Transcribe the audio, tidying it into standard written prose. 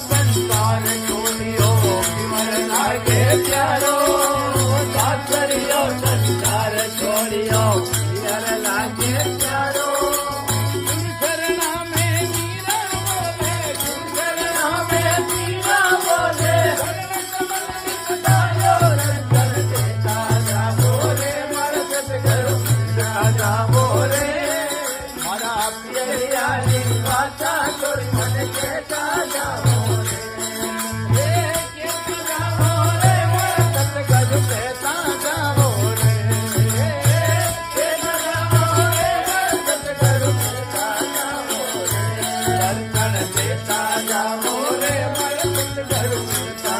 संसार छोड़ियो विमल लागे प्यारो सासरियो संसार छोड़ियो विमल लागे प्यारो शरणा में मीरा बोले शरणा में मीरा बोले राजा बोले मारा पिया वाचा छोड़ी मन के राजा बोले के राजा बोले सतगज पे ताजा बोले के राजा बोले सतगज पे ताजा बोले दर्शन पे ताजा बोले सतगज पे